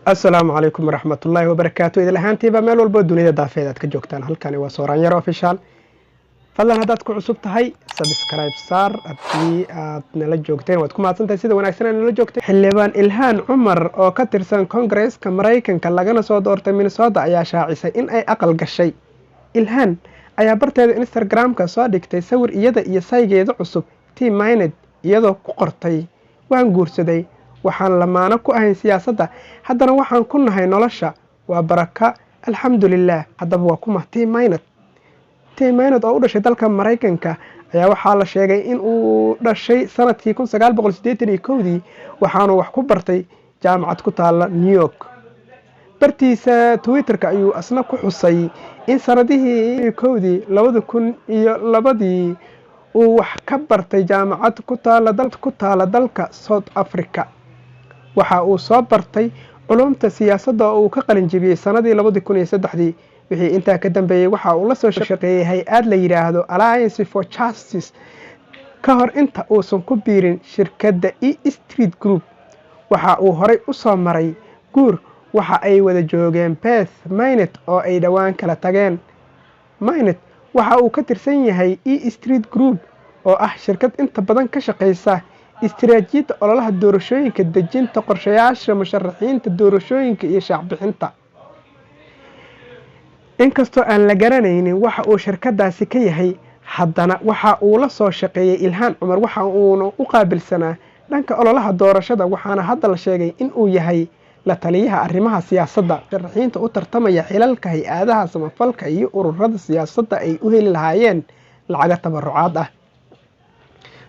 السلام عليكم ورحمة الله وبركاته. إذا لهانتي بميل والبو الدنيا دافيدات كجوكتان هلكاني وصوران يرو اوفيشال فضلا هداد ku cusub tahay subscribe saar hadii aad nala joogteen waad ku mahadsantahay sida wanaagsan aad nala joogteen. xildhibaan Ilhaan Cumar oo ka tirsan Congress-ka Mareykanka lagana soo doortay Minnesota ayaa shaacisay in ay aqal gashay. Ilhaan ayaa barteeda Instagram-ka soo dhigtay sawir iyada iyo saygeeda cusub Tim Maynard iyadoo ku qortay waan guursaday waxaan lamaana ku ahayn siyaasadda haddana waxaan ku nahay nolosha waa baraka alxamdulillaah. haddaba waa kuma Tim Maynard oo u dhashay dalka Mareykanka ayaa waxaa la sheegay in uu dhashay sanadkii 1981 waxaanu wax ku bartay jaamacad ku taala New York. bartiisa Twitter-ka ayuu asna ku xusay in sanadihii 2002 uu wax ka bartay jaamacad ku taala dalka South Africa. waxa uu soo bartay culumta siyaasadda oo uu ka qalin jebiyay sanadii 2003 wixii intaa ka dambeeyay waxa uu la soo shaqeeyay hay'ad la yiraahdo Alliance for Justice ka hor inta uusan ku biirin shirkadda E Street Group. waxa uu horey u soo maray guur waxa ay wada joogeen Beth Maynard oo ay dhawaan kala tageen. Maynard waxa uu ka tirsan yahay E Street Group oo ah shirkad inta badan ka shaqeysa istiraatiijiyadda ololaha doorashooyinka, dejinta qorshayaasha musharaxiinta doorashooyinka iyo shaac bixinta. inkastoo aan la garanaynin waxa uu shirkadaasi ka yahay haddana waxa uu la soo shaqeeyay Ilhaan Cumar waxa uu u qaabilsanaa dhanka ololaha doorashada waxaana hadda la sheegay in uu yahay la taliyaha arrimaha siyaasadda musharaxiinta u tartamaya xilalka hay'adaha samafalka iyo ururada siyaasadda ay u heli lahaayeen lacag tabarucaad ah.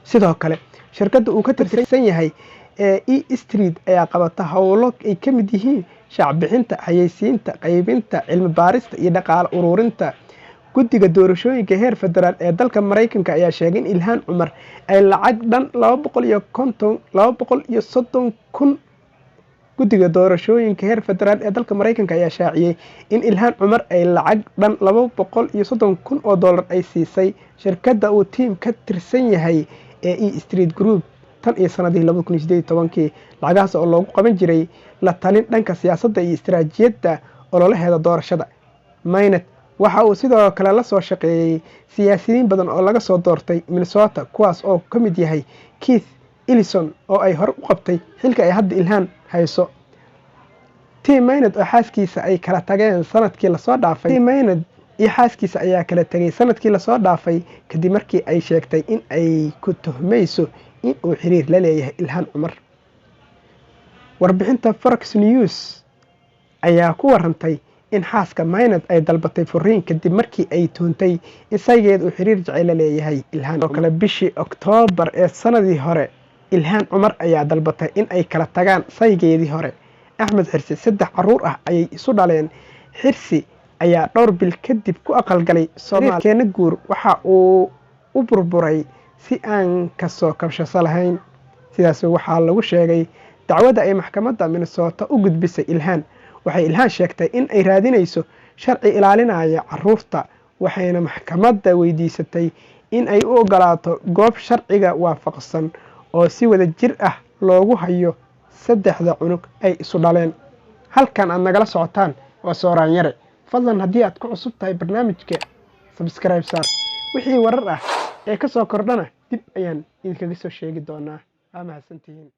sidoo kale shirkadda uu ka tirsan yahay E Street ayaa qabata howlo ay ka mid yihiin shaac bixinta, xayeysiinta, qaybinta, cilmi baarista iyo dhaqaale ururinta. guddiga doorashooyinka heer federaal ee dalka Mareykanka ayaa sheegay in Ilhaan Cumar ay lacag dhan 230 kun. guddiga doorashooyinka heer federaal ee dalka Mareykanka ayaa shaaciyay in Ilhaan Cumar ay lacag dhan 230 kun oo dollar ay siisay shirkadda uu Tim ka tirsan yahay ee E Street Group tan iyo sanadii 2018 lacagahaas oo loogu qaban jiray la talin dhanka siyaasadda iyo istiraatiijiyadda ololaheeda doorashada. Maynard waxa uu sidoo kale la soo shaqeeyay siyaasiyiin badan oo laga soo doortay Minnesota kuwaas oo ka mid yahay Keith Ellison oo ay hor u qabtay xilka ay hadda Ilhaan hayso. Tim Maynard oo xaaskiisa ay kala tageen sanadkii la soo dhaafay. Tim Maynard iyo xaaskiisa ayaa kala tagay sanadkii la soo dhaafay kadib markii ay sheegtay in ay ku tuhmayso in uu xiriir la leeyahay Ilhaan Cumar. warbixinta Fox News ayaa ku warantay in xaaska Maynard ay dalbatay furiin kadib markii ay tuuntay in saygeed uu xiriir jacayl la leeyahay Ilhaan. oo kale bishii Oktoobar ee sanadii hore Ilhaan Cumar ayaa dalbatay in ay kala tagaan saygeedii hore Axmed Xirsi. 3 caruur ah ayay isu dhaleen. Xirsi ayaa dhowr bil kadib ku aqal galay Soomaaliya guur waxa uu u burburay si aan ka soo kabsho lahayn. sidaas waxaa lagu sheegay dacwada ay maxkamadda Minnesota u gudbisay Ilhaan. waxay Ilhaan sheegtay in ay raadinayso sharci ilaalinaya caruurta waxayna maxkamadda weydiisatay in ay u ogolaato goob sharciga waafaqsan oo si wada jir ah loogu hayo 3 cunug ay isu dhaleen. halkan aad nagala socotaan waa Sooraan Yare. fadlan haddii aad ku cusub tahay barnaamijka subscribe saar wixii warar ah ee ka soo kordhana dib ayaan idinkaga soo sheegi doonaa. mahadsantihiin.